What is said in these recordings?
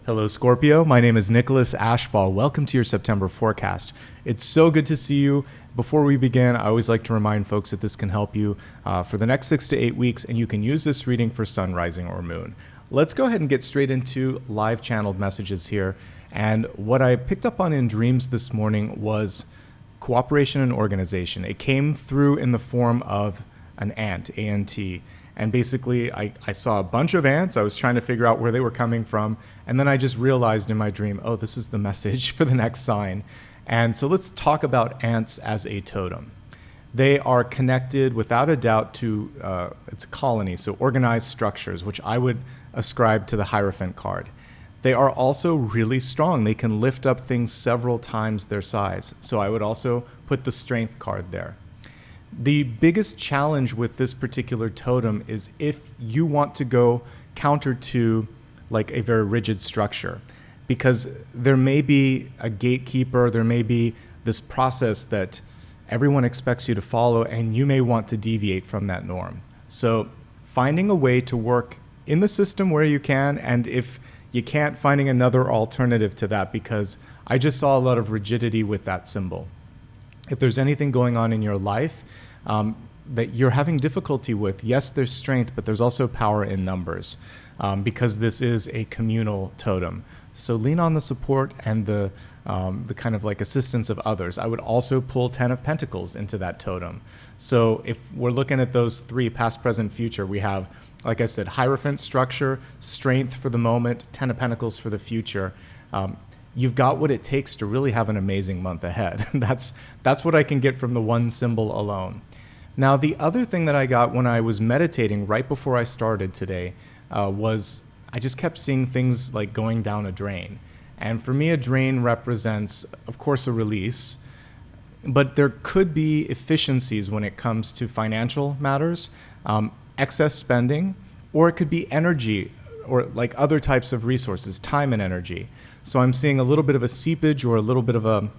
Hello, Scorpio. My name is Nicholas Ashbaugh. Welcome to your September forecast. It's so good to see you. Before we begin, I always like to remind folks that this can help you for the next 6 to 8 weeks, and you can use this reading for sun, rising, or moon. Let's go ahead and get straight into live channeled messages here. And what I picked up on in dreams this morning was cooperation and organization. It came through in the form of an ant, A-N-T. And basically, I saw a bunch of ants. I was trying to figure out where they were coming from. And then I just realized in my dream, oh, this is the message for the next sign. And so let's talk about ants as a totem. They are connected without a doubt to it's a colony, so organized structures, which I would ascribe to the Hierophant card. They are also really strong. They can lift up things several times their size. So I would also put the Strength card there. The biggest challenge with this particular totem is if you want to go counter to like a very rigid structure, because there may be a gatekeeper, there may be this process that everyone expects you to follow, and you may want to deviate from that norm. So finding a way to work in the system where you can, and if you can't, finding another alternative to that, because I just saw a lot of rigidity with that symbol. If there's anything going on in your life that you're having difficulty with, yes, there's strength, but there's also power in numbers, because this is a communal totem. So lean on the support and the kind of like assistance of others. I would also pull 10 of Pentacles into that totem. So if we're looking at those three, past, present, future, we have, like I said, Hierophant structure, strength for the moment, 10 of Pentacles for the future. You've got what it takes to really have an amazing month ahead. That's what I can get from the one symbol alone. Now, the other thing that I got when I was meditating right before I started today was I just kept seeing things like going down a drain. And for me, a drain represents, of course, a release, but there could be efficiencies when it comes to financial matters, excess spending, or it could be energy or like other types of resources, time and energy. So I'm seeing a little bit of a seepage or a little bit of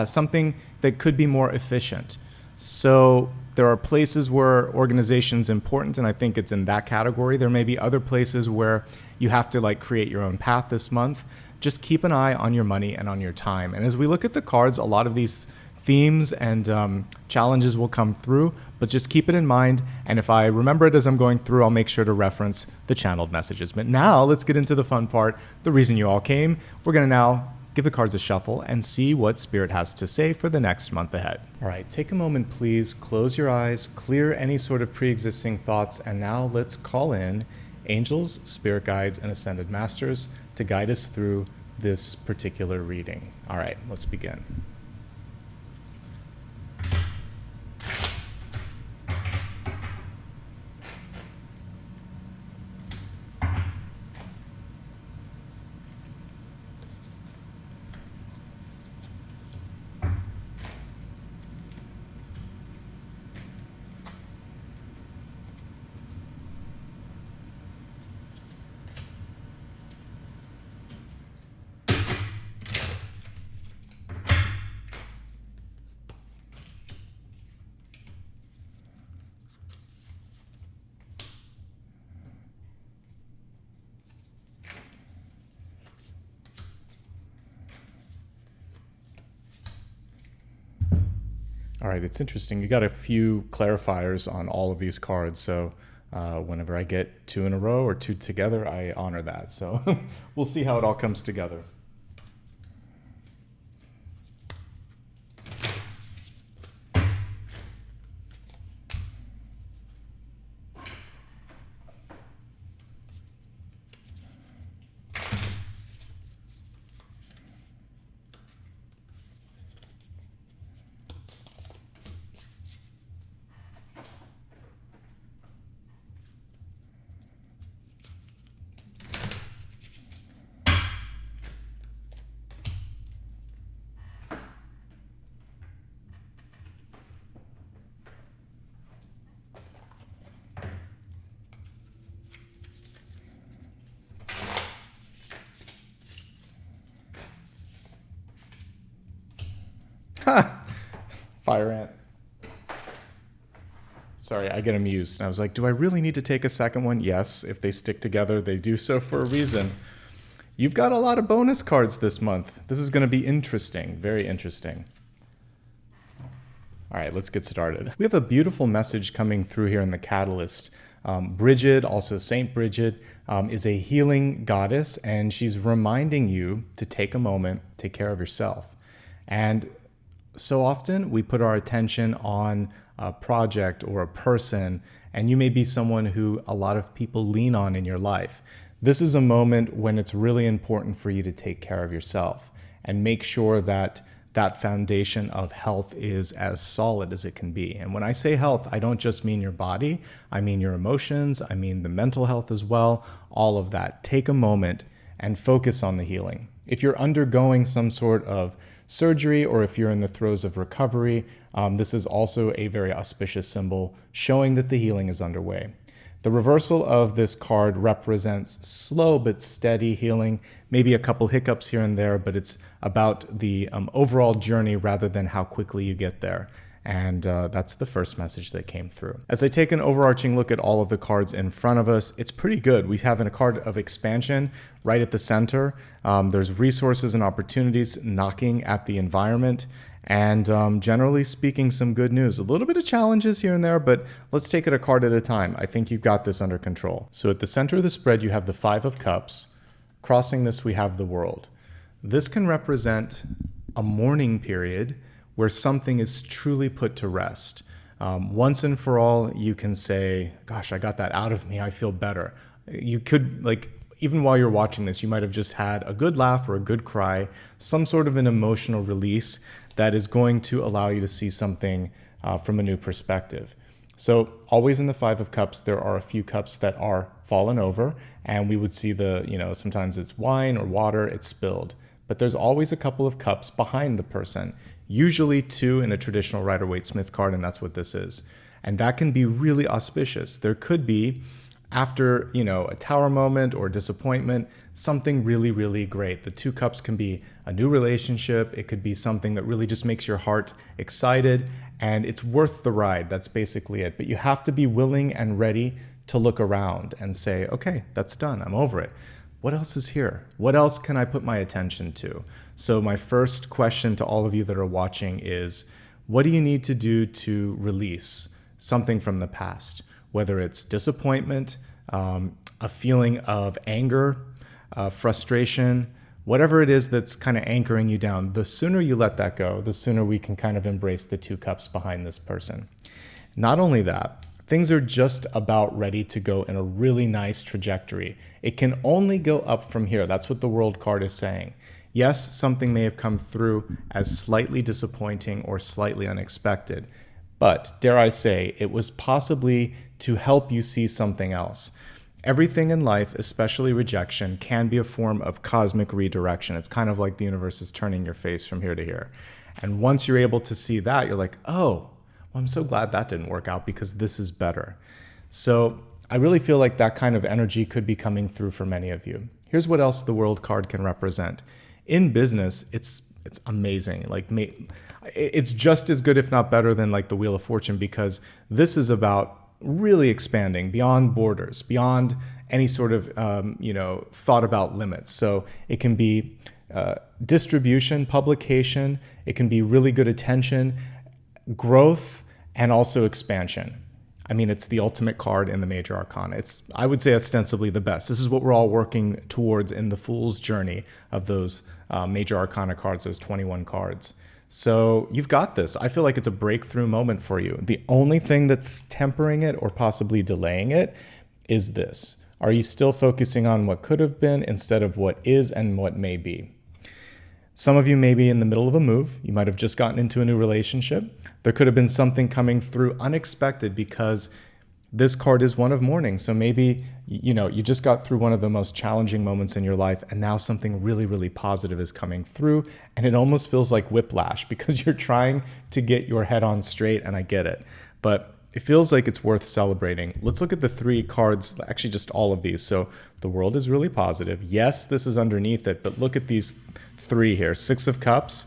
something that could be more efficient. So there are places where organization's important, and I think it's in that category. There may be other places where you have to like create your own path this month. Just keep an eye on your money and on your time. And as we look at the cards, a lot of these themes and challenges will come through, but just keep it in mind. And if I remember it as I'm going through, I'll make sure to reference the channeled messages. But now let's get into the fun part, the reason you all came. We're going to now give the cards a shuffle and see what Spirit has to say for the next month ahead. All right, take a moment, please. Close your eyes, clear any sort of pre-existing thoughts, and now let's call in angels, spirit guides, and ascended masters to guide us through this particular reading. All right, let's begin. All right, it's interesting. You got a few clarifiers on all of these cards, so whenever I get two in a row or two together, I honor that. So we'll see how it all comes together. Fire ant. Sorry, I get amused. And I was like, do I really need to take a second one? Yes, if they stick together, they do so for a reason. You've got a lot of bonus cards this month. This is going to be interesting, very interesting. All right, let's get started. We have a beautiful message coming through here in the Catalyst. Bridget, also Saint Bridget, is a healing goddess, and she's reminding you to take a moment, take care of yourself. And so often we put our attention on a project or a person, and you may be someone who a lot of people lean on in your life. This is a moment when it's really important for you to take care of yourself and make sure that that foundation of health is as solid as it can be. And when I say health, I don't just mean your body, I mean your emotions, I mean the mental health as well, all of that. Take a moment and focus on the healing. If you're undergoing some sort of surgery or if you're in the throes of recovery, this is also a very auspicious symbol showing that the healing is underway. The reversal of this card represents slow but steady healing, maybe a couple hiccups here and there, but it's about the overall journey rather than how quickly you get there. And that's the first message that came through. As I take an overarching look at all of the cards in front of us, it's pretty good. We have a card of expansion right at the center. There's resources and opportunities knocking at the environment. And generally speaking, some good news. A little bit of challenges here and there, but let's take it a card at a time. I think you've got this under control. So at the center of the spread, you have the Five of Cups. Crossing this, we have the World. This can represent a mourning period where something is truly put to rest. Once and for all, you can say, gosh, I got that out of me. I feel better. You could, even while you're watching this, you might have just had a good laugh or a good cry, some sort of an emotional release that is going to allow you to see something from a new perspective. So always in the Five of Cups, there are a few cups that are fallen over, and we would see sometimes it's wine or water, it's spilled. But there's always a couple of cups behind the person, usually two in a traditional Rider-Waite-Smith card, and that's what this is. And that can be really auspicious. There could be, after a tower moment or disappointment, something really, really great. The two cups can be a new relationship. It could be something that really just makes your heart excited, and it's worth the ride. That's basically it. But you have to be willing and ready to look around and say, okay, that's done. I'm over it. What else is here? What else can I put my attention to? So my first question to all of you that are watching is, what do you need to do to release something from the past? Whether it's disappointment, a feeling of anger, frustration, whatever it is that's kind of anchoring you down, the sooner you let that go, the sooner we can kind of embrace the two cups behind this person. Not only that, things are just about ready to go in a really nice trajectory. It can only go up from here. That's what the World card is saying. Yes, something may have come through as slightly disappointing or slightly unexpected, but dare I say, it was possibly to help you see something else. Everything in life, especially rejection, can be a form of cosmic redirection. It's kind of like the universe is turning your face from here to here. And once you're able to see that, you're like, oh, well, I'm so glad that didn't work out because this is better. So I really feel like that kind of energy could be coming through for many of you. Here's what else the World card can represent. In business, it's amazing. It's just as good, if not better, than the Wheel of Fortune, because this is about really expanding beyond borders, beyond any sort of thought about limits. So it can be distribution, publication, it can be really good attention, growth, and also expansion. I mean, it's the ultimate card in the major arcana. It's, I would say, ostensibly the best. This is what we're all working towards in the Fool's journey of those major arcana cards, those 21 cards. So you've got this. I feel like it's a breakthrough moment for you. The only thing that's tempering it or possibly delaying it is this. Are you still focusing on what could have been instead of what is and what may be? Some of you may be in the middle of a move. You might have just gotten into a new relationship. There could have been something coming through unexpected because this card is one of mourning. So maybe, you just got through one of the most challenging moments in your life, and now something really, really positive is coming through. And it almost feels like whiplash because you're trying to get your head on straight, and I get it. But it feels like it's worth celebrating. Let's look at the three cards, actually just all of these. So the World is really positive. Yes, this is underneath it, but look at these three here. Six of Cups,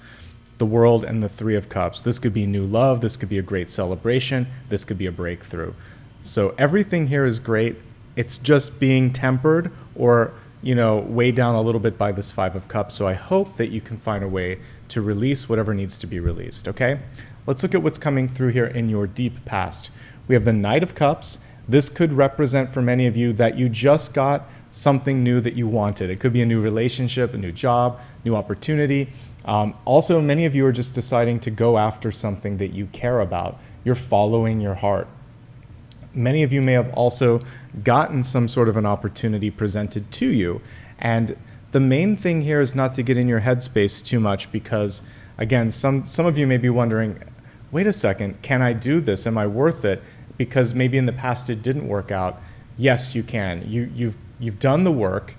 the World, and the Three of Cups. This could be new love. This could be a great celebration. This could be a breakthrough. So everything here is great. It's just being tempered or weighed down a little bit by this Five of Cups. So I hope that you can find a way to release whatever needs to be released, okay? Let's look at what's coming through here in your deep past. We have the Knight of Cups. This could represent for many of you that you just got something new that you wanted. It could be a new relationship, a new job, new opportunity. Also, many of you are just deciding to go after something that you care about. You're following your heart. Many of you may have also gotten some sort of an opportunity presented to you. And the main thing here is not to get in your headspace too much because, again, some of you may be wondering, wait a second, can I do this? Am I worth it? Because maybe in the past it didn't work out. Yes, you can. You've done the work.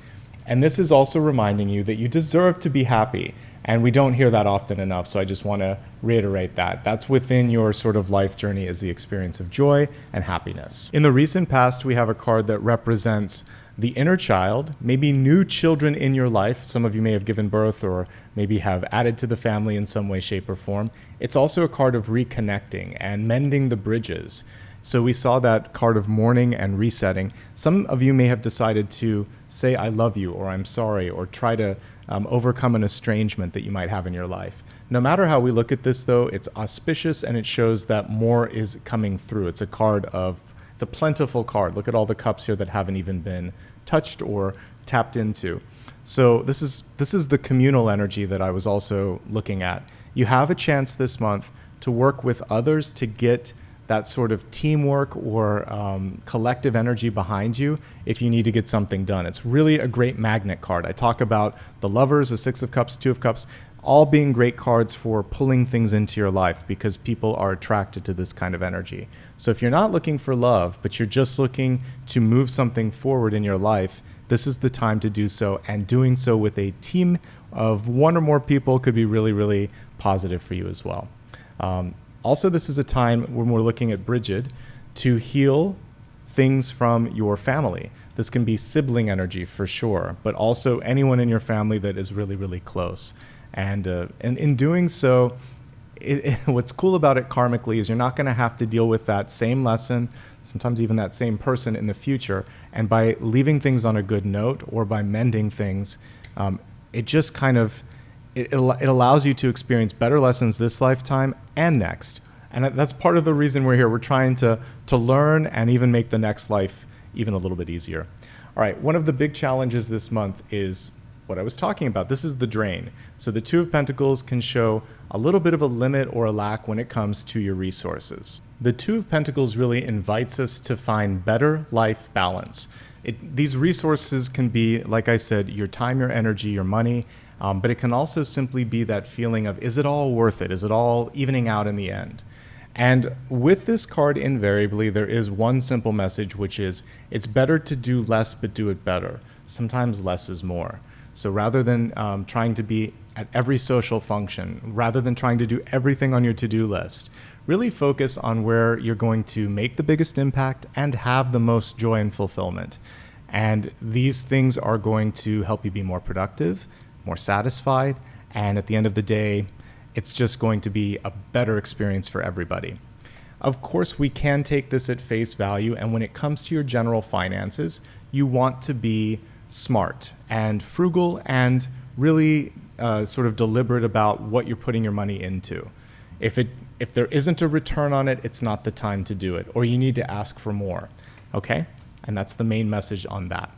And this is also reminding you that you deserve to be happy. And we don't hear that often enough, so I just want to reiterate that. That's within your sort of life journey, is the experience of joy and happiness. In the recent past, we have a card that represents the inner child, maybe new children in your life. Some of you may have given birth or maybe have added to the family in some way, shape, or form. It's also a card of reconnecting and mending the bridges. So we saw that card of mourning and resetting. Some of you may have decided to say, I love you, or I'm sorry, or try to overcome an estrangement that you might have in your life. No matter how we look at this, though, it's auspicious and it shows that more is coming through. It's a plentiful card. Look at all the cups here that haven't even been touched or tapped into. So this is the communal energy that I was also looking at. You have a chance this month to work with others to get that sort of teamwork or collective energy behind you if you need to get something done. It's really a great magnet card. I talk about the Lovers, the Six of Cups, Two of Cups, all being great cards for pulling things into your life because people are attracted to this kind of energy. So if you're not looking for love, but you're just looking to move something forward in your life, this is the time to do so, and doing so with a team of one or more people could be really, really positive for you as well. Also, this is a time when we're looking at Bridget to heal things from your family. This can be sibling energy for sure, but also anyone in your family that is really, really close. And in doing so, what's cool about it karmically is you're not going to have to deal with that same lesson, sometimes even that same person in the future. And by leaving things on a good note or by mending things, it just kind of it allows you to experience better lessons this lifetime and next. And that's part of the reason we're here. We're trying to learn and even make the next life even a little bit easier. All right, one of the big challenges this month is what I was talking about. This is the drain. So the Two of Pentacles can show a little bit of a limit or a lack when it comes to your resources. The Two of Pentacles really invites us to find better life balance. These resources can be, like I said, your time, your energy, your money, but it can also simply be that feeling of, is it all worth it? Is it all evening out in the end? And with this card, invariably, there is one simple message, which is it's better to do less, but do it better. Sometimes less is more. So rather than trying to be at every social function, rather than trying to do everything on your to-do list, really focus on where you're going to make the biggest impact and have the most joy and fulfillment. And these things are going to help you be more productive, more satisfied, and at the end of the day, it's just going to be a better experience for everybody. Of course, we can take this at face value, and when it comes to your general finances, you want to be smart and frugal and really sort of deliberate about what you're putting your money into. If there isn't a return on it, it's not the time to do it, or you need to ask for more, okay? And that's the main message on that.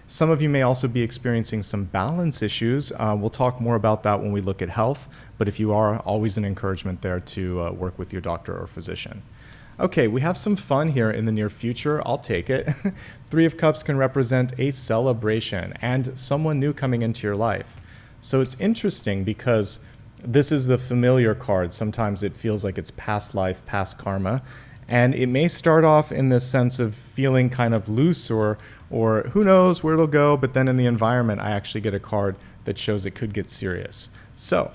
Some of you may also be experiencing some balance issues. We'll talk more about that when we look at health, but if you are, always an encouragement there to work with your doctor or physician. Okay, we have some fun here in the near future. I'll take it. Three of Cups can represent a celebration and someone new coming into your life. So it's interesting because this is the familiar card. Sometimes it feels like it's past life, past karma. And it may start off in this sense of feeling kind of loose or who knows where it'll go. But then in the environment, I actually get a card that shows it could get serious. So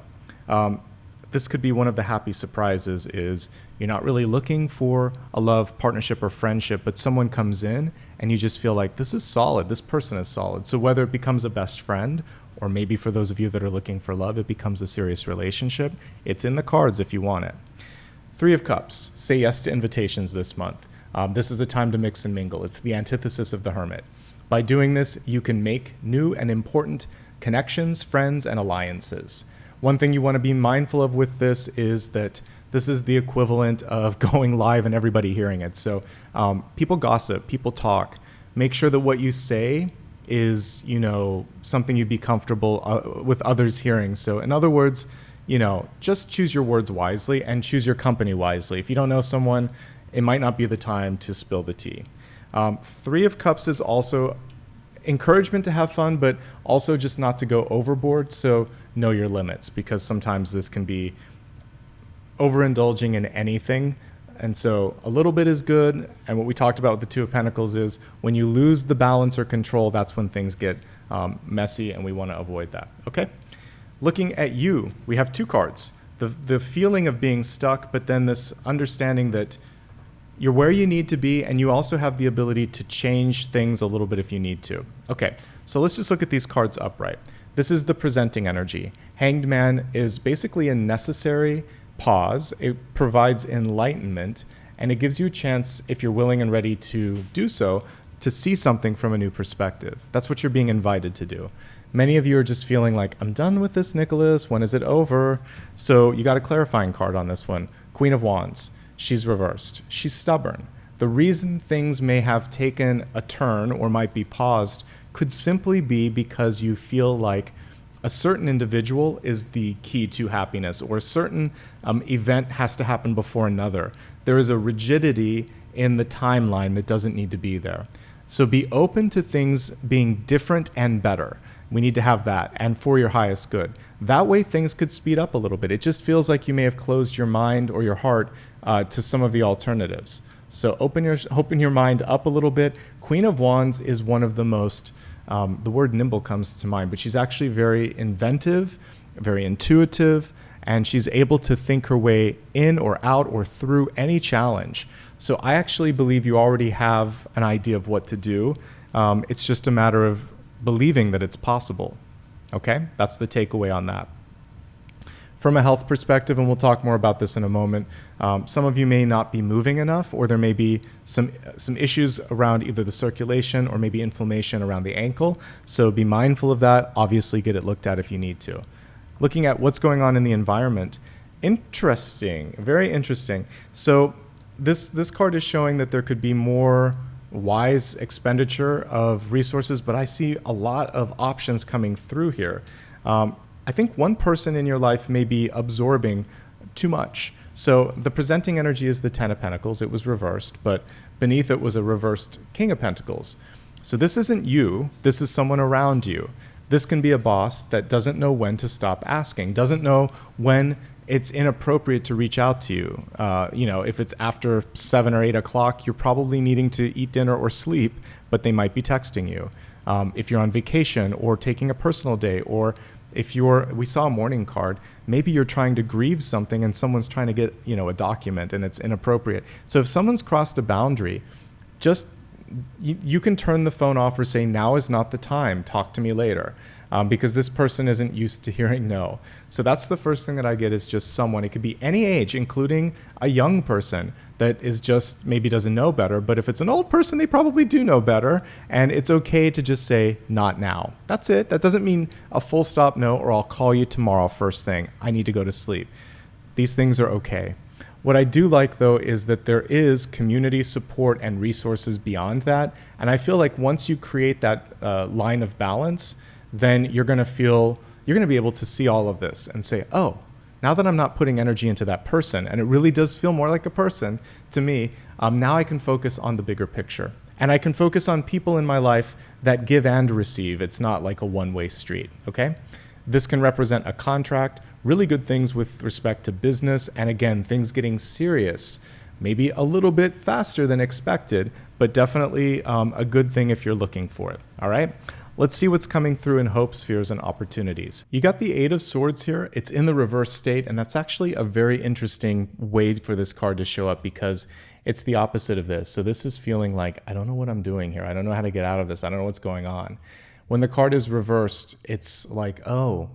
this could be one of the happy surprises is you're not really looking for a love, partnership, or friendship, but someone comes in and you just feel like this is solid. This person is solid. So whether it becomes a best friend or maybe for those of you that are looking for love, it becomes a serious relationship, it's in the cards if you want it. Three of Cups, say yes to invitations this month. This is a time to mix and mingle. It's the antithesis of the Hermit. By doing this, you can make new and important connections, friends, and alliances. One thing you want to be mindful of with this is that this is the equivalent of going live and everybody hearing it. So people gossip, people talk. Make sure that what you say is, something you'd be comfortable with others hearing. So in other words, just choose your words wisely and choose your company wisely. If you don't know someone, it might not be the time to spill the tea. Three of Cups is also encouragement to have fun, but also just not to go overboard. So know your limits, because sometimes this can be overindulging in anything. And so a little bit is good. And what we talked about with the Two of Pentacles is when you lose the balance or control, that's when things get messy, and we want to avoid that. Okay. Looking at you, we have two cards. The feeling of being stuck, but then this understanding that you're where you need to be, and you also have the ability to change things a little bit if you need to. Okay, so let's just look at these cards upright. This is the presenting energy. Hanged Man is basically a necessary pause. It provides enlightenment, and it gives you a chance, if you're willing and ready to do so, to see something from a new perspective. That's what you're being invited to do. Many of you are just feeling like, I'm done with this, Nicholas. When is it over? So you got a clarifying card on this one. Queen of Wands. She's reversed. She's stubborn. The reason things may have taken a turn or might be paused could simply be because you feel like a certain individual is the key to happiness, or a certain event has to happen before another. There is a rigidity in the timeline that doesn't need to be there. So be open to things being different and better. We need to have that, and for your highest good. That way things could speed up a little bit. It just feels like you may have closed your mind or your heart to some of the alternatives. So open your mind up a little bit. Queen of Wands is one of the most, the word nimble comes to mind, but she's actually very inventive, very intuitive, and she's able to think her way in or out or through any challenge. So I actually believe you already have an idea of what to do. It's just a matter of believing that it's possible. Okay, that's the takeaway on that. From a health perspective, and we'll talk more about this in a moment, some of you may not be moving enough, or there may be some issues around either the circulation or maybe inflammation around the ankle. So be mindful of that. Obviously, get it looked at if you need to. Looking at what's going on in the environment. Interesting, very interesting. So this card is showing that there could be more wise expenditure of resources, but I see a lot of options coming through here. I think one person in your life may be absorbing too much. So the presenting energy is the Ten of Pentacles. It was reversed, but beneath it was a reversed King of Pentacles. So this isn't you. This is someone around you. This can be a boss that doesn't know when to stop asking, doesn't know when it's inappropriate to reach out to you. If it's after 7 or 8 o'clock, you're probably needing to eat dinner or sleep, but they might be texting you. If you're on vacation or taking a personal day, or if we saw a mourning card, maybe you're trying to grieve something and someone's trying to get, a document and it's inappropriate. So if someone's crossed a boundary, just, you can turn the phone off or say, now is not the time, talk to me later. Because this person isn't used to hearing no. So that's the first thing that I get, is just someone. It could be any age, including a young person that is just maybe doesn't know better. But if it's an old person, they probably do know better. And it's okay to just say, not now. That's it. That doesn't mean a full stop no, or I'll call you tomorrow first thing. I need to go to sleep. These things are okay. What I do like, though, is that there is community support and resources beyond that. And I feel like once you create that line of balance, then you're going to be able to see all of this and say, oh, now that I'm not putting energy into that person, and it really does feel more like a person to me, now I can focus on the bigger picture. And I can focus on people in my life that give and receive. It's not like a one-way street, okay? This can represent a contract, really good things with respect to business, and again, things getting serious, maybe a little bit faster than expected, but definitely a good thing if you're looking for it, all right? Let's see what's coming through in hopes, fears, and opportunities. You got the Eight of Swords here. It's in the reverse state, and that's actually a very interesting way for this card to show up, because it's the opposite of this. So this is feeling like, I don't know what I'm doing here. I don't know how to get out of this. I don't know what's going on. When the card is reversed, it's like, oh,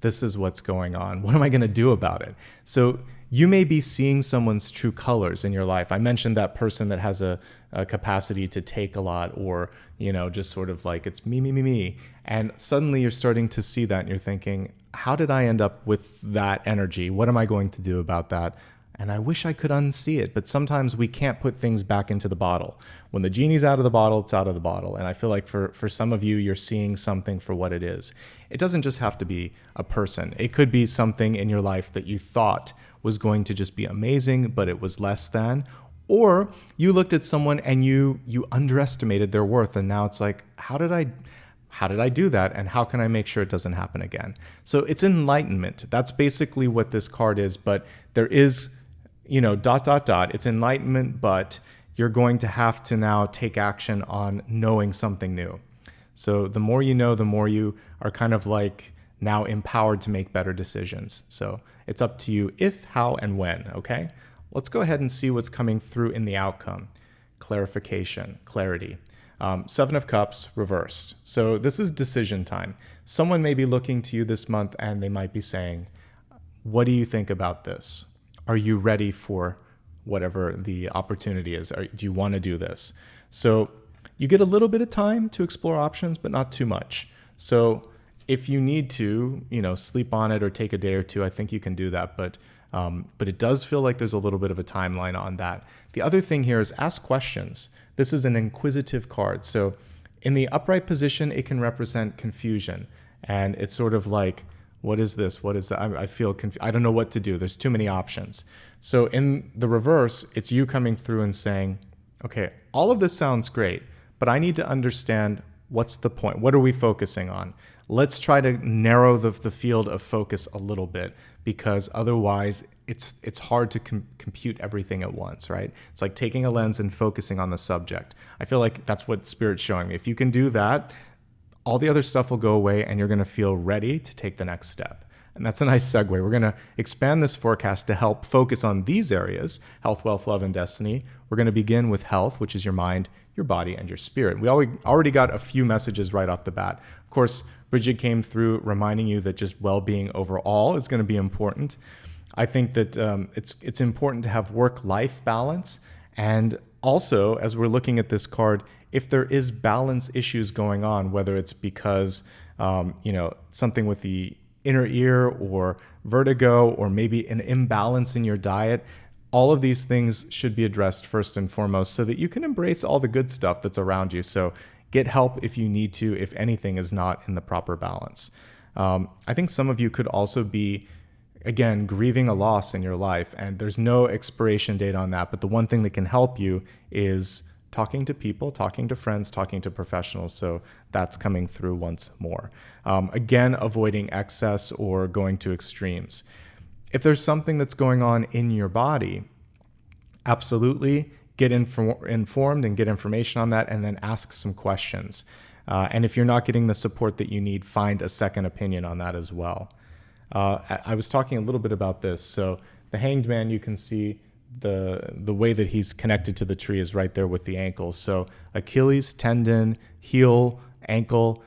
this is what's going on. What am I going to do about it? So you may be seeing someone's true colors in your life. I mentioned that person that has a capacity to take a lot, or, just sort of like it's me, me, me, me. And suddenly you're starting to see that and you're thinking, how did I end up with that energy? What am I going to do about that? And I wish I could unsee it, but sometimes we can't put things back into the bottle. When the genie's out of the bottle, it's out of the bottle. And I feel like for some of you, you're seeing something for what it is. It doesn't just have to be a person. It could be something in your life that you thought was going to just be amazing, but it was less than. Or you looked at someone and you underestimated their worth. And now it's like, how did I do that? And how can I make sure it doesn't happen again? So it's enlightenment. That's basically what this card is. But there is, It's enlightenment, but you're going to have to now take action on knowing something new. So the more you know, the more you are kind of like now empowered to make better decisions. So it's up to you if, how, and when, okay? Let's go ahead and see what's coming through in the outcome. Clarification, clarity. 7 of Cups reversed. So this is decision time. Someone may be looking to you this month and they might be saying, what do you think about this? Are you ready for whatever the opportunity is? Do you want to do this? So you get a little bit of time to explore options, but not too much. So if you need to, sleep on it or take a day or two, I think you can do that. But it does feel like there's a little bit of a timeline on that. The other thing here is ask questions. This is an inquisitive card. So in the upright position, it can represent confusion. And it's sort of like, what is this? What is that? I feel confused. I don't know what to do. There's too many options. So in the reverse, it's you coming through and saying, okay, all of this sounds great, but I need to understand what's the point. What are we focusing on? Let's try to narrow the field of focus a little bit, because otherwise it's hard to compute everything at once, right? It's like taking a lens and focusing on the subject. I feel like that's what Spirit's showing me. If you can do that, all the other stuff will go away and you're going to feel ready to take the next step. And that's a nice segue. We're going to expand this forecast to help focus on these areas: health, wealth, love, and destiny. We're going to begin with health, which is your mind, your body, and your spirit. We already got a few messages right off the bat. Of course, Bridget came through reminding you that just well-being overall is going to be important. I think that it's important to have work-life balance. And also, as we're looking at this card, if there is balance issues going on, whether it's because, something with the inner ear or vertigo, or maybe an imbalance in your diet, all of these things should be addressed first and foremost so that you can embrace all the good stuff that's around you. So get help if you need to, if anything is not in the proper balance. I think some of you could also be, again, grieving a loss in your life, and there's no expiration date on that. But the one thing that can help you is talking to people, talking to friends, talking to professionals. So that's coming through once more. Again, avoiding excess or going to extremes. If there's something that's going on in your body, absolutely get informed and get information on that, and then ask some questions. And if you're not getting the support that you need, find a second opinion on that as well. I was talking a little bit about this. So the Hanged Man, you can see the way that he's connected to the tree is right there with the ankles. So Achilles, tendon, heel, ankle,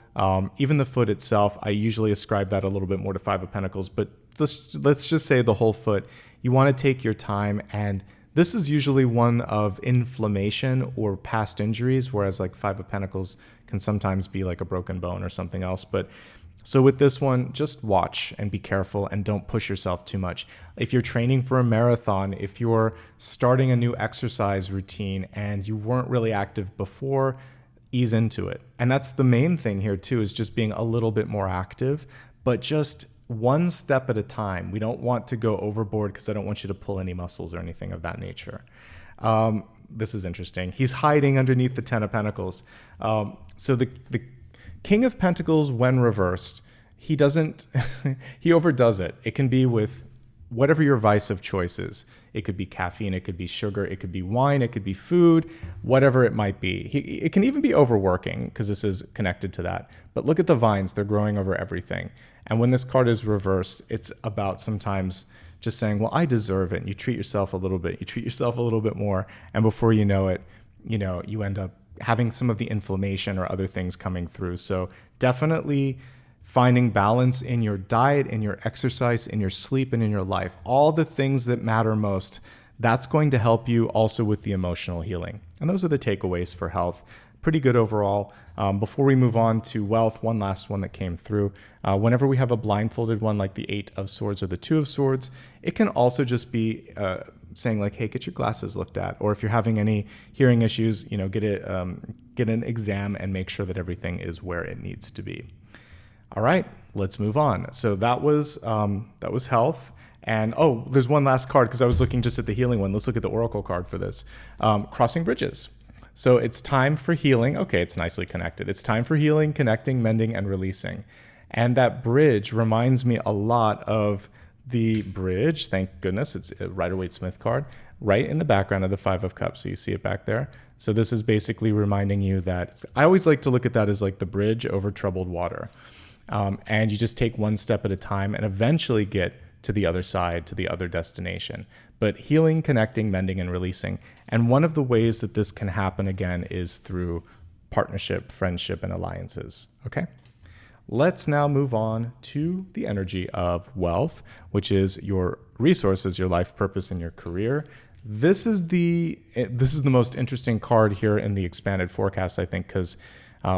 even the foot itself, I usually ascribe that a little bit more to Five of Pentacles, but let's just say the whole foot. You want to take your time, and this is usually one of inflammation or past injuries, whereas like Five of Pentacles can sometimes be like a broken bone or something else. But so with this one, just watch and be careful and don't push yourself too much. If you're training for a marathon, if you're starting a new exercise routine and you weren't really active before, ease into it. And that's the main thing here too, is just being a little bit more active, but just one step at a time. We don't want to go overboard, because I don't want you to pull any muscles or anything of that nature. This is interesting. He's hiding underneath the Ten of Pentacles. So the King of Pentacles, when reversed, he overdoes it. It can be with whatever your vice of choice is. It could be caffeine, it could be sugar, it could be wine, it could be food, whatever it might be. It can even be overworking, because this is connected to that. But look at the vines, they're growing over everything. And when this card is reversed, it's about sometimes just saying, well, I deserve it. And you treat yourself a little bit, you treat yourself a little bit more. And before you know it, you end up having some of the inflammation or other things coming through. So definitely finding balance in your diet, in your exercise, in your sleep, and in your life. All the things that matter most. That's going to help you also with the emotional healing. And those are the takeaways for health. Pretty good overall. Before we move on to wealth, one last one that came through. Whenever we have a blindfolded one like the 8 of Swords or the 2 of Swords, it can also just be saying like, hey, get your glasses looked at. Or if you're having any hearing issues, get an exam and make sure that everything is where it needs to be. All right, let's move on. So that was health. And there's one last card because I was looking just at the healing one. Let's look at the oracle card for this. Crossing bridges. So it's time for healing. Okay, it's nicely connected. It's time for healing, connecting, mending, and releasing. And that bridge reminds me a lot of the bridge. Thank goodness it's a Rider-Waite-Smith card right in the background of the 5 of Cups. So you see it back there. So this is basically reminding you that I always like to look at that as like the bridge over troubled water. And you just take one step at a time and eventually get to the other side, to the other destination. But healing, connecting, mending, and releasing. And one of the ways that this can happen again is through partnership, friendship, and alliances. Okay? Let's now move on to the energy of wealth, which is your resources, your life purpose, and your career. This is the most interesting card here in the expanded forecast, I think, because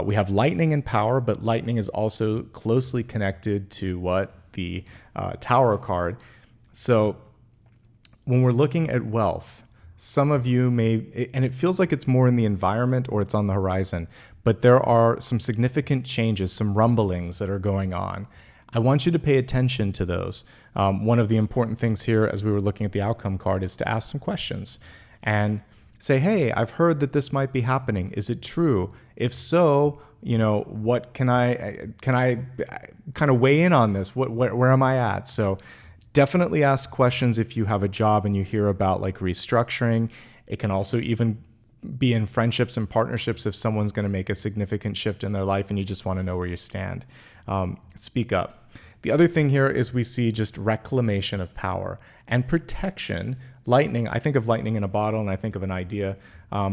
we have lightning and power, but lightning is also closely connected to what? The Tower card. So when we're looking at wealth, some of you may, and it feels like it's more in the environment or it's on the horizon, but there are some significant changes, some rumblings that are going on. I want you to pay attention to those. One of the important things here as we were looking at the outcome card is to ask some questions and say, hey, I've heard that this might be happening. Is it true? If so, what can I kind of weigh in on this? Where am I at? So definitely ask questions if you have a job and you hear about like restructuring. It can also even be in friendships and partnerships if someone's going to make a significant shift in their life and you just want to know where you stand. Speak up. The other thing here is we see just reclamation of power and protection. Lightning, I think of lightning in a bottle and I think of an idea.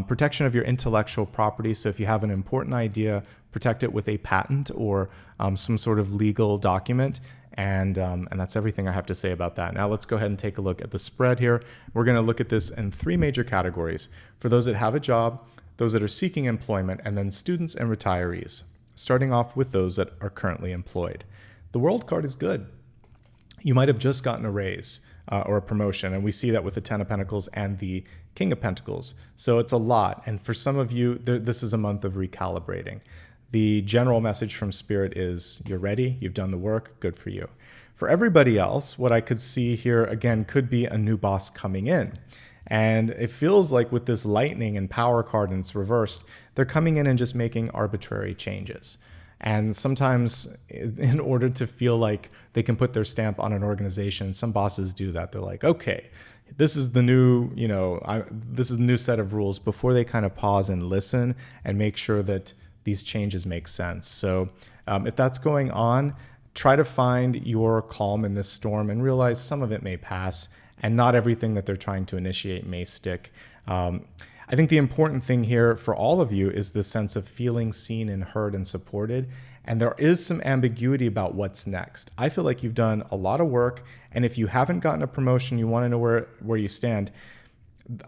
Protection of your intellectual property. So if you have an important idea, protect it with a patent or some sort of legal document. And that's everything I have to say about that. Now let's go ahead and take a look at the spread here. We're going to look at this in 3 major categories. For those that have a job, those that are seeking employment, and then students and retirees. Starting off with those that are currently employed. The World card is good. You might have just gotten a raise or a promotion, and we see that with the 10 of Pentacles and the King of Pentacles. So it's a lot, and for some of you, this is a month of recalibrating. The general message from Spirit is you're ready, you've done the work, good for you. For everybody else, what I could see here, again, could be a new boss coming in. And it feels like with this lightning and power card and it's reversed, they're coming in and just making arbitrary changes. And sometimes in order to feel like they can put their stamp on an organization, some bosses do that. They're like, okay, this is the new, this is the new set of rules, before they kind of pause and listen and make sure that these changes make sense. So if that's going on, try to find your calm in this storm and realize some of it may pass and not everything that they're trying to initiate may stick. I think the important thing here for all of you is the sense of feeling seen and heard and supported. And there is some ambiguity about what's next. I feel like you've done a lot of work. And if you haven't gotten a promotion, you want to know where you stand.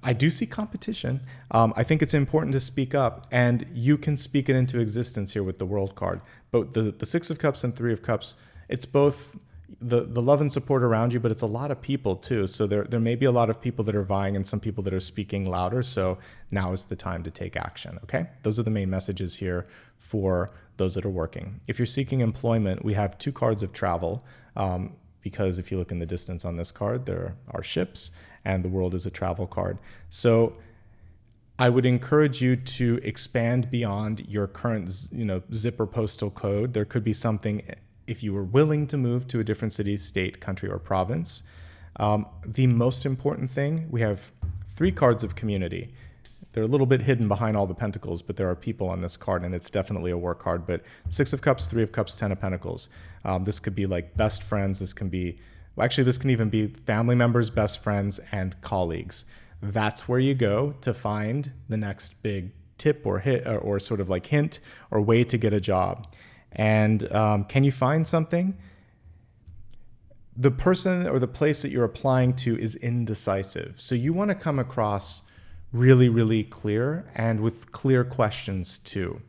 I do see competition. I think it's important to speak up, and you can speak it into existence here with the World card. But the 6 of Cups and 3 of Cups, it's both the love and support around you, but it's a lot of people too. So there may be a lot of people that are vying and some people that are speaking louder. So now is the time to take action. Okay. Those are the main messages here for those that are working. If you're seeking employment, we have 2 cards of travel, because if you look in the distance on this card, there are ships and the world is a travel card. So I would encourage you to expand beyond your current, zip or postal code. There could be something if you were willing to move to a different city, state, country, or province. The most important thing, we have 3 cards of community. They're a little bit hidden behind all the pentacles, but there are people on this card, and it's definitely a work card. But 6 of Cups, 3 of Cups, 10 of Pentacles. This could be like best friends. This can even be family members, best friends, and colleagues. That's where you go to find the next big tip or hit or sort of like hint or way to get a job. And can you find something? The person or the place that you're applying to is indecisive. So you want to come across really, really clear and with clear questions too.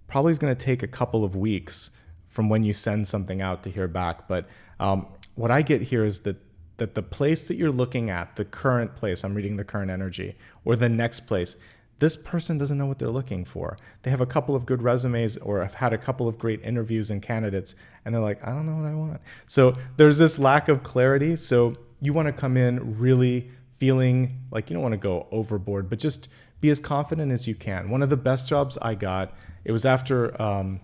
Probably is going to take a couple of weeks from when you send something out to hear back. But what I get here is that the place that you're looking at, the current place, I'm reading the current energy, or the next place, this person doesn't know what they're looking for. They have a couple of good resumes or have had a couple of great interviews and candidates, and they're like, I don't know what I want. So there's this lack of clarity. So you want to come in really feeling like you don't want to go overboard, but just be as confident as you can. One of the best jobs I got, it was after a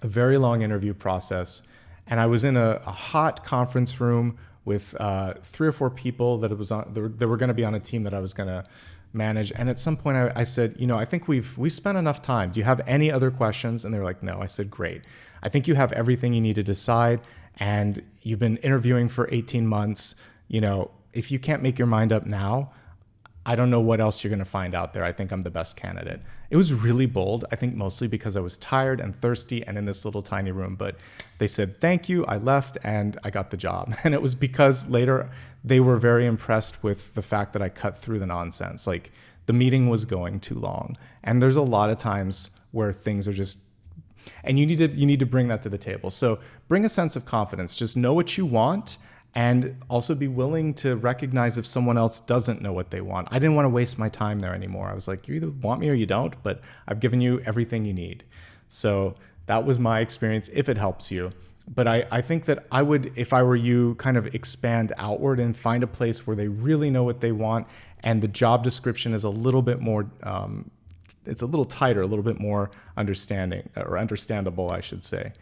very long interview process, and I was in a hot conference room with 3 or 4 people that were going to be on a team that I was going to manage. And at some point I said, I think we've spent enough time. Do you have any other questions? And they were like, no. I said, great. I think you have everything you need to decide. And you've been interviewing for 18 months. If you can't make your mind up now, I don't know what else you're going to find out there. I think I'm the best candidate. It was really bold, I think mostly because I was tired and thirsty and in this little tiny room. But they said, thank you. I left and I got the job. And it was because later they were very impressed with the fact that I cut through the nonsense. Like the meeting was going too long. And there's a lot of times where things are just, and you need to bring that to the table. So bring a sense of confidence. Just know what you want. And also be willing to recognize if someone else doesn't know what they want. I didn't want to waste my time there anymore. I was like, you either want me or you don't, but I've given you everything you need. So that was my experience, if it helps you. But I think that I would, if I were you, kind of expand outward and find a place where they really know what they want. And the job description is a little bit more, it's a little tighter, a little bit more understandable, I should say.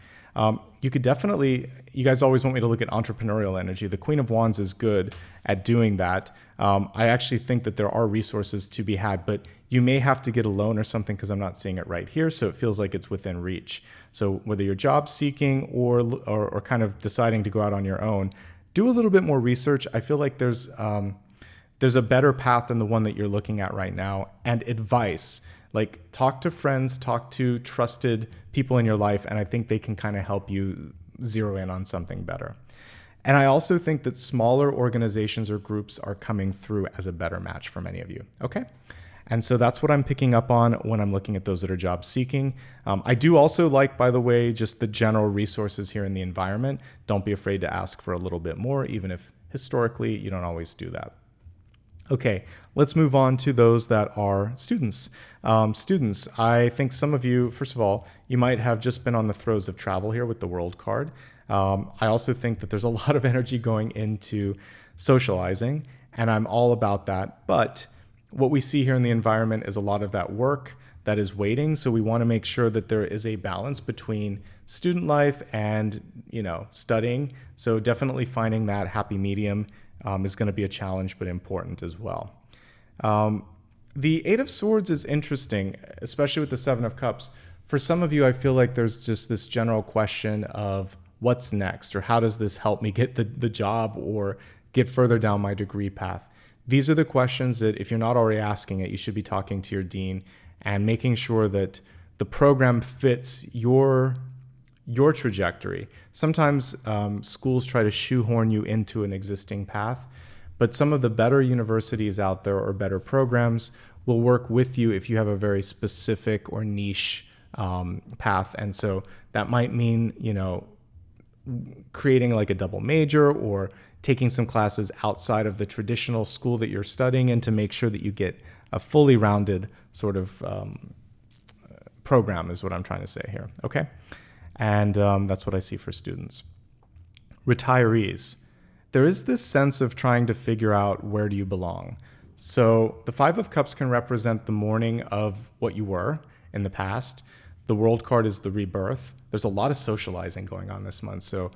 You could definitely, you guys always want me to look at entrepreneurial energy. The Queen of Wands is good at doing that. I actually think that there are resources to be had, but you may have to get a loan or something because I'm not seeing it right here. So it feels like it's within reach. So whether you're job seeking or kind of deciding to go out on your own, do a little bit more research. I feel like there's a better path than the one that you're looking at right now, and advice. Like talk to friends, talk to trusted people in your life, and I think they can kind of help you zero in on something better. And I also think that smaller organizations or groups are coming through as a better match for many of you. Okay. And so that's what I'm picking up on when I'm looking at those that are job seeking. I do also like, by the way, just the general resources here in the environment. Don't be afraid to ask for a little bit more, even if historically you don't always do that. Okay, let's move on to those that are students. Students, I think some of you, first of all, you might have just been on the throes of travel here with the World card. I also think that there's a lot of energy going into socializing, and I'm all about that. But what we see here in the environment is a lot of that work that is waiting. So we want to make sure that there is a balance between student life and, studying. So definitely finding that happy medium is going to be a challenge, but important as well. The Eight of Swords is interesting, especially with the Seven of Cups. For some of you, I feel like there's just this general question of what's next, or how does this help me get the job or get further down my degree path? These are the questions that if you're not already asking it, you should be talking to your dean and making sure that the program fits your trajectory. Sometimes schools try to shoehorn you into an existing path, but some of the better universities out there or better programs will work with you if you have a very specific or niche path. And so that might mean, creating like a double major or taking some classes outside of the traditional school that you're studying in to make sure that you get a fully rounded sort of program is what I'm trying to say here. Okay. And that's what I see for students. Retirees. There is this sense of trying to figure out where do you belong. So the Five of Cups can represent the mourning of what you were in the past. The World card is the rebirth. There's a lot of socializing going on this month. So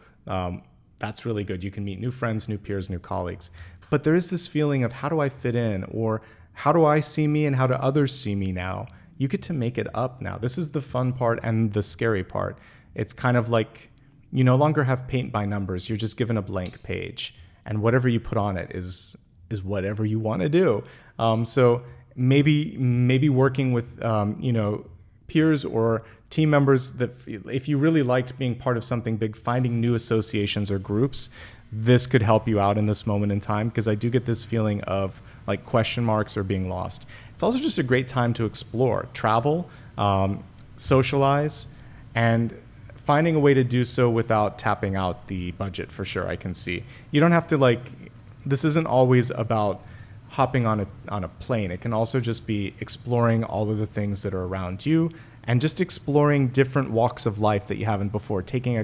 that's really good. You can meet new friends, new peers, new colleagues. But there is this feeling of how do I fit in, or how do I see me and how do others see me now? You get to make it up now. This is the fun part and the scary part. It's kind of like you no longer have paint by numbers. You're just given a blank page, and whatever you put on it is whatever you want to do. So maybe working with peers or team members that if you really liked being part of something big, finding new associations or groups, this could help you out in this moment in time, because I do get this feeling of like question marks or being lost. It's also just a great time to explore, travel, socialize, and finding a way to do so without tapping out the budget, for sure. I can see. You don't have to this isn't always about hopping on a plane. It can also just be exploring all of the things that are around you and just exploring different walks of life that you haven't before, taking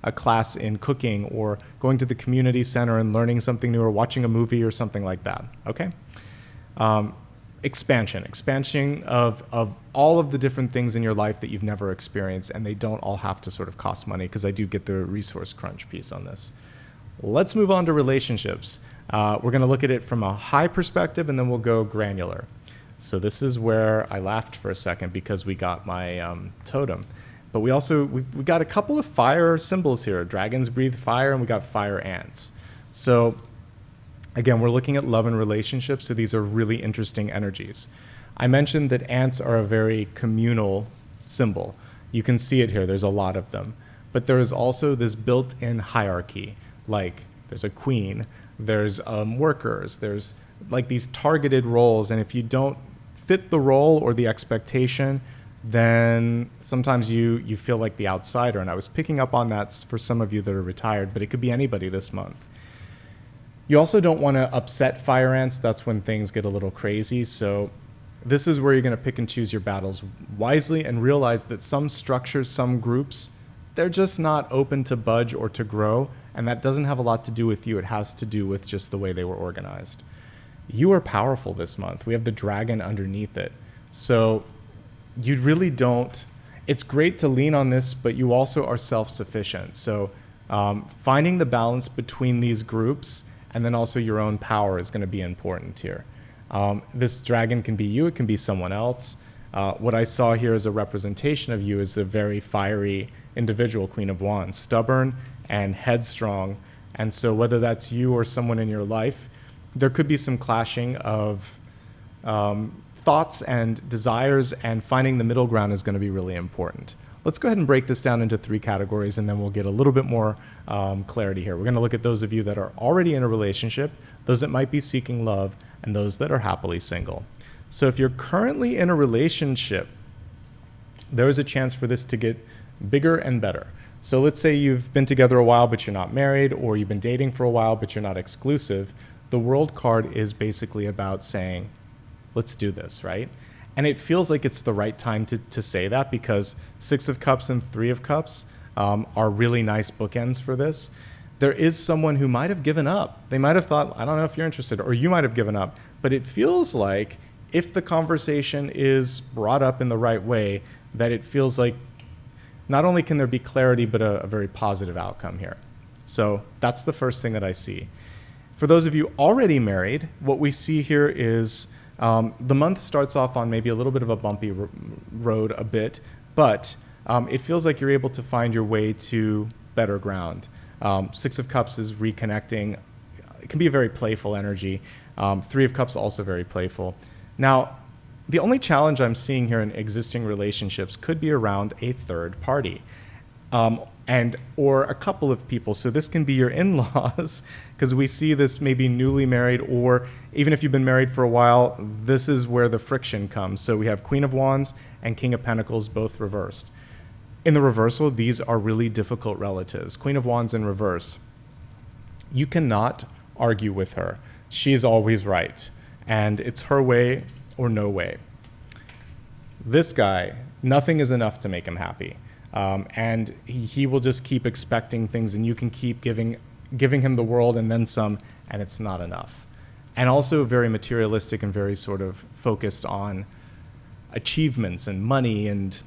a class in cooking or going to the community center and learning something new or watching a movie or something like that, okay? Expansion of all of the different things in your life that you've never experienced, and they don't all have to sort of cost money, because I do get the resource crunch piece on this. Let's move on to relationships. We're going to look at it from a high perspective, and then we'll go granular. So this is where I laughed for a second because we got my totem. But we got a couple of fire symbols here. Dragons breathe fire, and we got fire ants. So again, we're looking at love and relationships, so these are really interesting energies. I mentioned that ants are a very communal symbol. You can see it here. There's a lot of them. But there is also this built-in hierarchy. Like there's a queen, there's workers, there's like these targeted roles. And if you don't fit the role or the expectation, then sometimes you feel like the outsider. And I was picking up on that for some of you that are retired, but it could be anybody this month. You also don't want to upset fire ants. That's when things get a little crazy. So this is where you're going to pick and choose your battles wisely and realize that some structures, some groups, they're just not open to budge or to grow. And that doesn't have a lot to do with you. It has to do with just the way they were organized. You are powerful this month. We have the dragon underneath it. So you really don't, it's great to lean on this, but you also are self-sufficient. So finding the balance between these groups and then also your own power is going to be important here. This dragon can be you, it can be someone else. What I saw here as a representation of you is a very fiery individual, Queen of Wands, stubborn and headstrong. And so whether that's you or someone in your life, there could be some clashing of thoughts and desires, and finding the middle ground is going to be really important. Let's go ahead and break this down into 3 categories, and then we'll get a little bit more clarity here. We're going to look at those of you that are already in a relationship, those that might be seeking love, and those that are happily single. So if you're currently in a relationship, there is a chance for this to get bigger and better. So let's say you've been together a while, but you're not married, or you've been dating for a while, but you're not exclusive. The World card is basically about saying, let's do this, right? And it feels like it's the right time to say that, because 6 of Cups and 3 of Cups are really nice bookends for this. There is someone who might have given up. They might have thought, I don't know if you're interested, or you might have given up. But it feels like if the conversation is brought up in the right way, that it feels like not only can there be clarity, but a very positive outcome here. So that's the first thing that I see. For those of you already married, what we see here is the month starts off on maybe a little bit of a bumpy road a bit, but it feels like you're able to find your way to better ground. 6 of Cups is reconnecting. It can be a very playful energy. 3 of Cups also very playful. Now, the only challenge I'm seeing here in existing relationships could be around a third party. Or a couple of people. So this can be your in-laws, because we see this maybe newly married, or even if you've been married for a while, this is where the friction comes. So we have Queen of Wands and King of Pentacles both reversed. In the reversal, these are really difficult relatives. Queen of Wands in reverse. You cannot argue with her. She's always right. And it's her way or no way. This guy, nothing is enough to make him happy. And he will just keep expecting things, and you can keep giving him the world and then some, and it's not enough. And also very materialistic and very sort of focused on achievements and money and,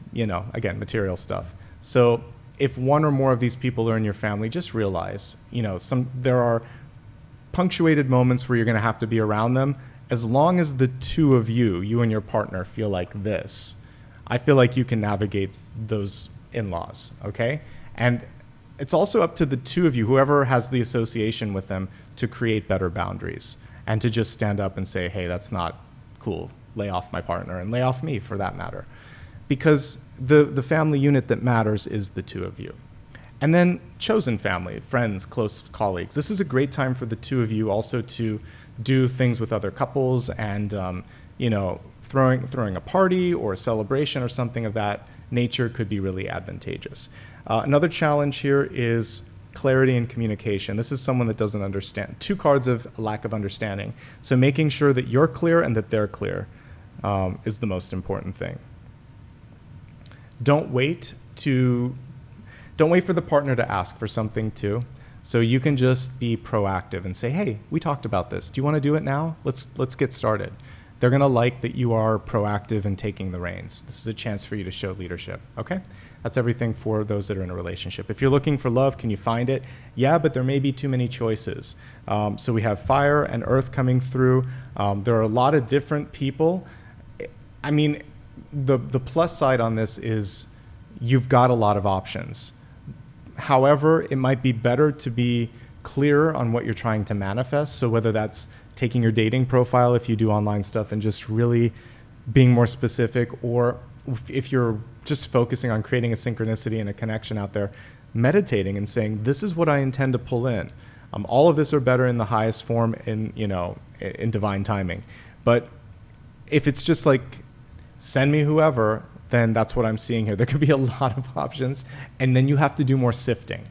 again, material stuff. So if one or more of these people are in your family, just realize, there are punctuated moments where you're going to have to be around them. As long as the two of you and your partner, feel like this, I feel like you can navigate those in-laws, okay? And it's also up to the two of you, whoever has the association with them, to create better boundaries and to just stand up and say, hey, that's not cool. Lay off my partner and lay off me for that matter. because the family unit that matters is the two of you. And then chosen family, friends, close colleagues. This is a great time for the two of you also to do things with other couples and, throwing a party or a celebration or something of that nature could be really advantageous. Another challenge here is clarity and communication. This is someone that doesn't understand. 2 cards of lack of understanding. So making sure that you're clear and that they're clear is the most important thing. Don't wait for the partner to ask for something too. So you can just be proactive and say, hey, we talked about this. Do you want to do it now? Let's get started. They're going to like that you are proactive and taking the reins. This is a chance for you to show leadership, okay? That's everything for those that are in a relationship. If you're looking for love, can you find it? Yeah, but there may be too many choices. So we have fire and earth coming through. There are a lot of different people. I mean, the plus side on this is you've got a lot of options. However, it might be better to be clearer on what you're trying to manifest. So whether that's taking your dating profile if you do online stuff and just really being more specific, or if you're just focusing on creating a synchronicity and a connection out there, meditating and saying, this is what I intend to pull in. All of this are better in the highest form in divine timing. But if it's just like, send me whoever, then that's what I'm seeing here. There could be a lot of options, and then you have to do more sifting.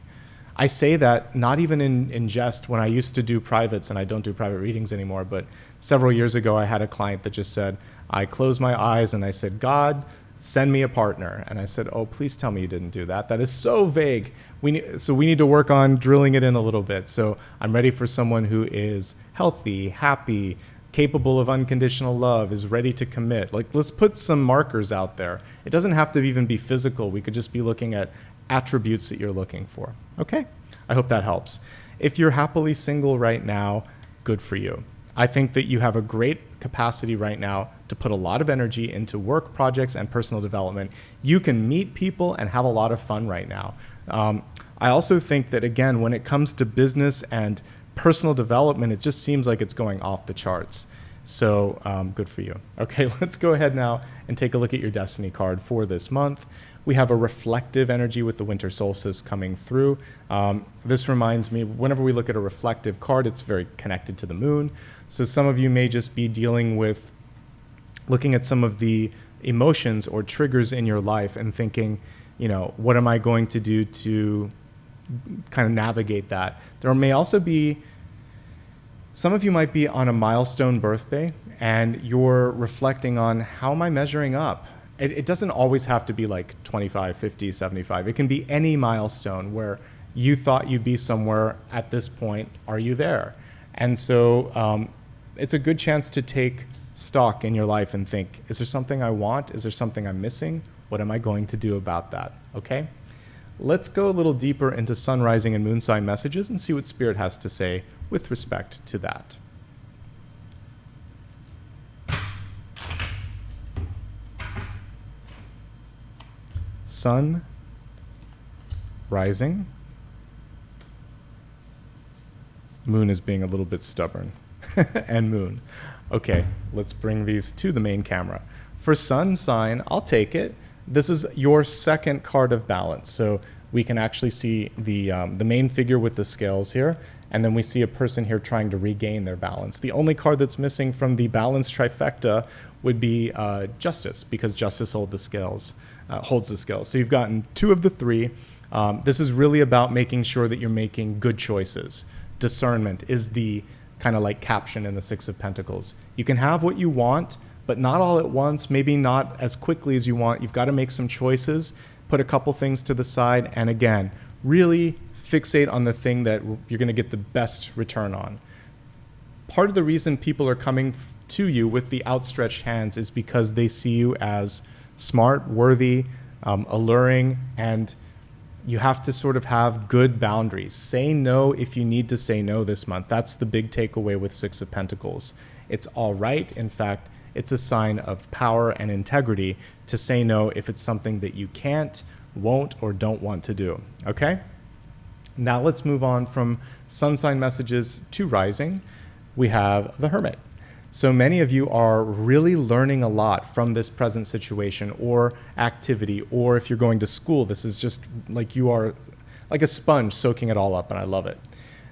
I say that not even in jest when I used to do privates, and I don't do private readings anymore, but several years ago I had a client that just said, I closed my eyes and I said, God, send me a partner. And I said, oh, please tell me you didn't do that. That is so vague. We need to work on drilling it in a little bit. So I'm ready for someone who is healthy, happy, capable of unconditional love, is ready to commit. Like, let's put some markers out there. It doesn't have to even be physical. We could just be looking at attributes that you're looking for. Okay? I hope that helps. If you're happily single right now, good for you. I think that you have a great capacity right now to put a lot of energy into work projects and personal development. You can meet people and have a lot of fun right now. I also think that, again, when it comes to business and personal development, it just seems like it's going off the charts. So good for you. Okay, let's go ahead now and take a look at your destiny card for this month. We have a reflective energy with the winter solstice coming through. This reminds me, whenever we look at a reflective card, it's very connected to the moon. So some of you may just be dealing with looking at some of the emotions or triggers in your life and thinking, what am I going to do to kind of navigate that? There may also be, some of you might be on a milestone birthday and you're reflecting on, how am I measuring up? It doesn't always have to be like 25, 50, 75. It can be any milestone where you thought you'd be somewhere at this point. Are you there? And so it's a good chance to take stock in your life and think, is there something I want? Is there something I'm missing? What am I going to do about that? Okay? Let's go a little deeper into sun, rising, and moon sign messages and see what Spirit has to say with respect to that. Sun, rising. Moon is being a little bit stubborn. And moon. Okay, let's bring these to the main camera. For sun sign, I'll take it. This is your second card of balance. So we can actually see the main figure with the scales here, and then we see a person here trying to regain their balance. The only card that's missing from the balance trifecta would be justice, because justice holds the scales. So you've gotten 2 of the 3. This is really about making sure that you're making good choices. Discernment is the kind of like caption in the 6 of Pentacles. You can have what you want, but not all at once, maybe not as quickly as you want. You've got to make some choices, put a couple things to the side, and again, really fixate on the thing that you're going to get the best return on. Part of the reason people are coming to you with the outstretched hands is because they see you as smart, worthy, alluring, and you have to sort of have good boundaries. Say no if you need to say no this month. That's the big takeaway with 6 of Pentacles. It's all right. In fact, it's a sign of power and integrity to say no if it's something that you can't, won't, or don't want to do. Okay? Now let's move on from sun sign messages to rising. We have the Hermit. So many of you are really learning a lot from this present situation or activity, or if you're going to school, this is just like you are like a sponge soaking it all up, and I love it.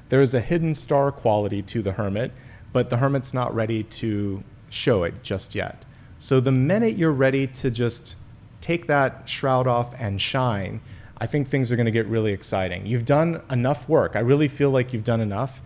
There is a hidden star quality to the Hermit, but the Hermit's not ready to show it just yet. So the minute you're ready to just take that shroud off and shine, I think things are going to get really exciting. You've done enough work. I really feel like you've done enough.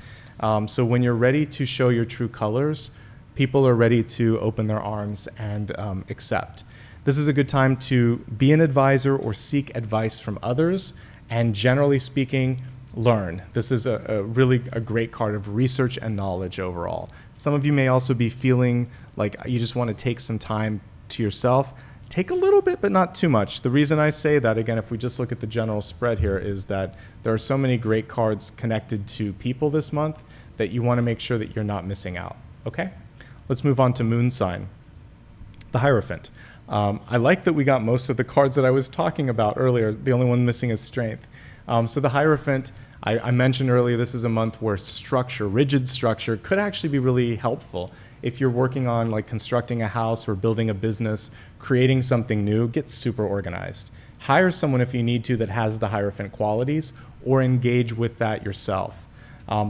So when you're ready to show your true colors, people are ready to open their arms and accept. This is a good time to be an advisor or seek advice from others, and generally speaking, learn. This is a really great card of research and knowledge overall. Some of you may also be feeling like you just want to take some time to yourself. Take a little bit, but not too much. The reason I say that, again, if we just look at the general spread here, is that there are so many great cards connected to people this month that you want to make sure that you're not missing out. Okay? Let's move on to Moon Sign. The Hierophant. I like that we got most of the cards that I was talking about earlier. The only one missing is Strength. So the Hierophant, I mentioned earlier, this is a month where structure, rigid structure, could actually be really helpful. If you're working on like constructing a house or building a business, creating something new, get super organized. Hire someone if you need to that has the Hierophant qualities, or engage with that yourself.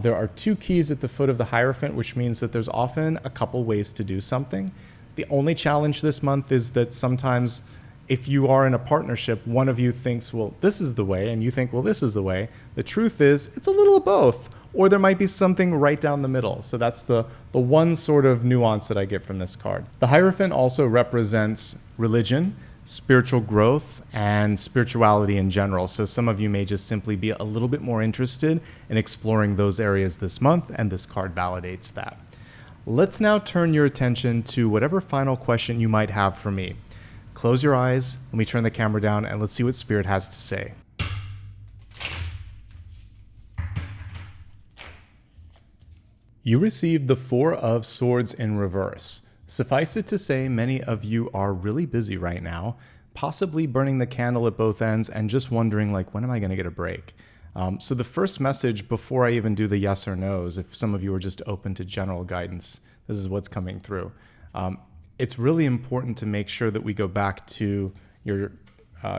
There are 2 keys at the foot of the Hierophant, which means that there's often a couple ways to do something. The only challenge this month is that sometimes if you are in a partnership, one of you thinks, well, this is the way, and you think, well, this is the way. The truth is, it's a little of both, or there might be something right down the middle. So that's the one sort of nuance that I get from this card. The Hierophant also represents religion, spiritual growth, and spirituality in general. So some of you may just simply be a little bit more interested in exploring those areas this month, and this card validates that. Let's now turn your attention to whatever final question you might have for me. Close your eyes, let me turn the camera down, and let's see what Spirit has to say. You received the 4 of Swords in reverse. Suffice it to say, many of you are really busy right now, possibly burning the candle at both ends and just wondering, like, when am I going to get a break? So the first message, before I even do the yes or no's, if some of you are just open to general guidance, this is what's coming through. It's really important to make sure that we go back to your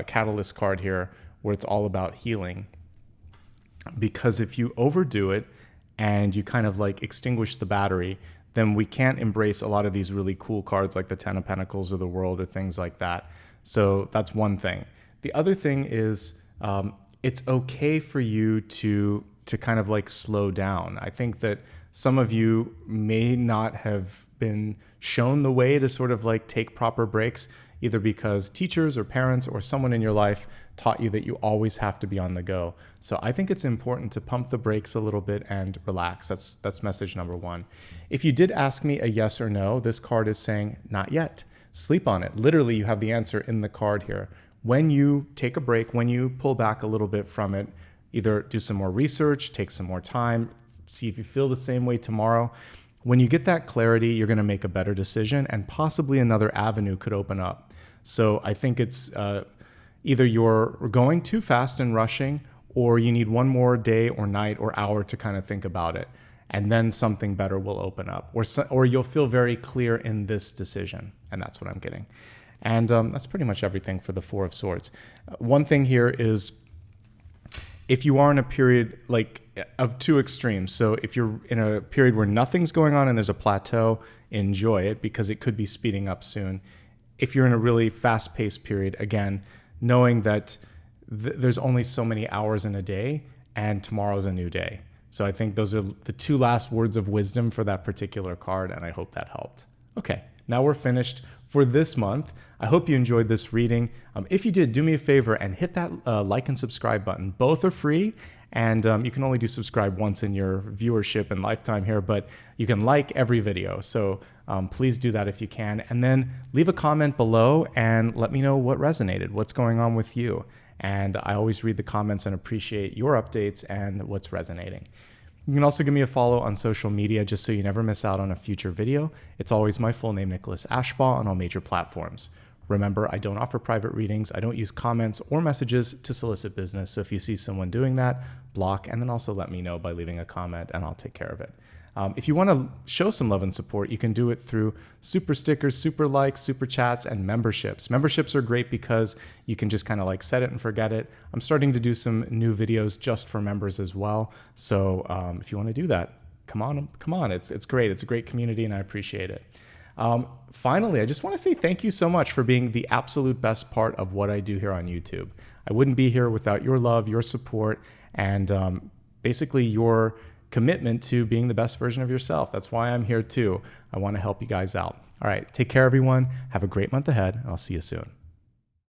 catalyst card here, where it's all about healing. Because if you overdo it and you kind of like extinguish the battery, then we can't embrace a lot of these really cool cards like the 10 of Pentacles or the World or things like that. So that's one thing. The other thing is it's okay for you to kind of like slow down. I think that some of you may not have been shown the way to sort of like take proper breaks, either because teachers or parents or someone in your life taught you that you always have to be on the go. So I think it's important to pump the brakes a little bit and relax. That's message number 1. If you did ask me a yes or no, this card is saying not yet. Sleep on it. Literally, you have the answer in the card here. When you take a break, when you pull back a little bit from it, either do some more research, take some more time, see if you feel the same way tomorrow. When you get that clarity, you're going to make a better decision, and possibly another avenue could open up. So I think it's either you're going too fast and rushing, or you need one more day or night or hour to kind of think about it, and then something better will open up, or you'll feel very clear in this decision, and that's what I'm getting. And that's pretty much everything for the 4 of Swords. One thing here is, if you are in a period like of 2 extremes, so if you're in a period where nothing's going on and there's a plateau, enjoy it because it could be speeding up soon. If you're in a really fast-paced period, again, knowing that there's only so many hours in a day and tomorrow's a new day. So I think those are the 2 last words of wisdom for that particular card, and I hope that helped. Okay, now we're finished for this month. I hope you enjoyed this reading. If you did, do me a favor and hit that like and subscribe button. Both are free, and you can only do subscribe once in your viewership and lifetime here, but you can like every video. So please do that if you can. And then leave a comment below and let me know what resonated, what's going on with you. And I always read the comments and appreciate your updates and what's resonating. You can also give me a follow on social media just so you never miss out on a future video. It's always my full name, Nicholas Ashbaugh, on all major platforms. Remember, I don't offer private readings. I don't use comments or messages to solicit business. So if you see someone doing that, block, and then also let me know by leaving a comment and I'll take care of it. If you want to show some love and support, you can do it through super stickers, super likes, super chats, and memberships. Memberships are great because you can just kind of like set it and forget it. I'm starting to do some new videos just for members as well. So if you want to do that, come on. It's great. It's a great community and I appreciate it. Finally, I just want to say thank you so much for being the absolute best part of what I do here on YouTube. I wouldn't be here without your love, your support, and basically your commitment to being the best version of yourself. That's why I'm here too. I want to help you guys out. All right, take care, everyone. Have a great month ahead, and I'll see you soon.